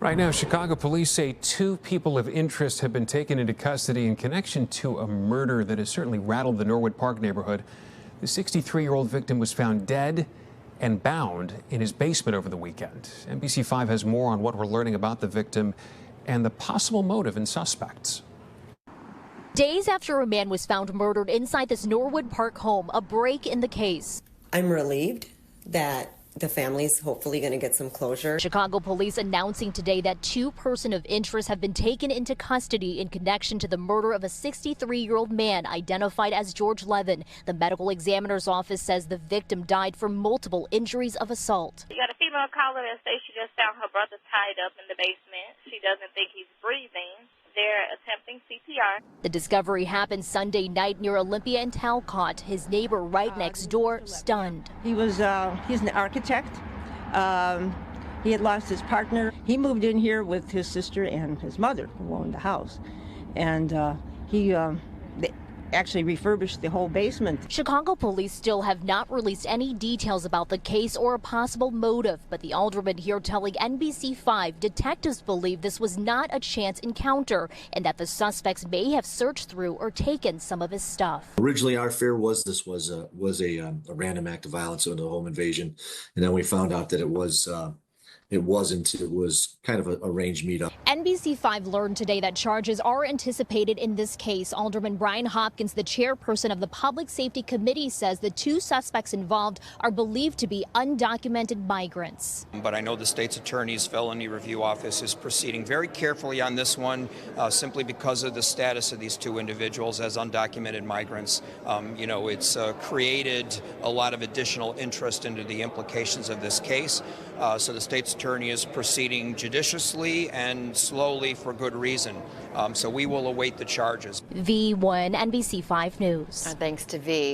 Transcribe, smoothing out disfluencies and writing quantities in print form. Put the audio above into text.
Right now, Chicago police say two people of interest have been taken into custody in connection to a murder that has certainly rattled the Norwood Park neighborhood. The 63-year-old victim was found dead and bound in his basement over the weekend. NBC5 has more on what we're learning about the victim and the possible motive and suspects. Days after a man was found murdered inside this Norwood Park home, a break in the case. I'm relieved that the family's hopefully going to get some closure. Chicago police announcing today that two persons of interest have been taken into custody in connection to the murder of a 63-year-old man identified as George Levin. The medical examiner's office says the victim died from multiple injuries of assault. You got a female caller that says she just found her brother tied up in the basement. She doesn't think he's breathing. They're attempting CPR. The discovery happened Sunday night near Olympia and Talcott. His neighbor right next door stunned. He's an architect. He had lost his partner. He moved in here with his sister and his mother, who owned the house. And they actually refurbished the whole basement. Chicago police still have not released any details about the case or a possible motive, but the alderman here telling NBC5 detectives believe this was not a chance encounter and that the suspects may have searched through or taken some of his stuff. Originally, our fear was this was a random act of violence or a home invasion, and then we found out that it wasn't. It was kind of a arranged meetup. NBC5 learned today that charges are anticipated in this case. Alderman Brian Hopkins, the chairperson of the Public Safety Committee, says the two suspects involved are believed to be undocumented migrants. But I know the state's attorney's felony review office is proceeding very carefully on this one, simply because of the status of these two individuals as undocumented migrants. It's created a lot of additional interest into the implications of this case. So the state's attorney is proceeding judiciously and slowly for good reason. So we will await the charges. Vi Nguyen, NBC5 News. Thanks to Vi.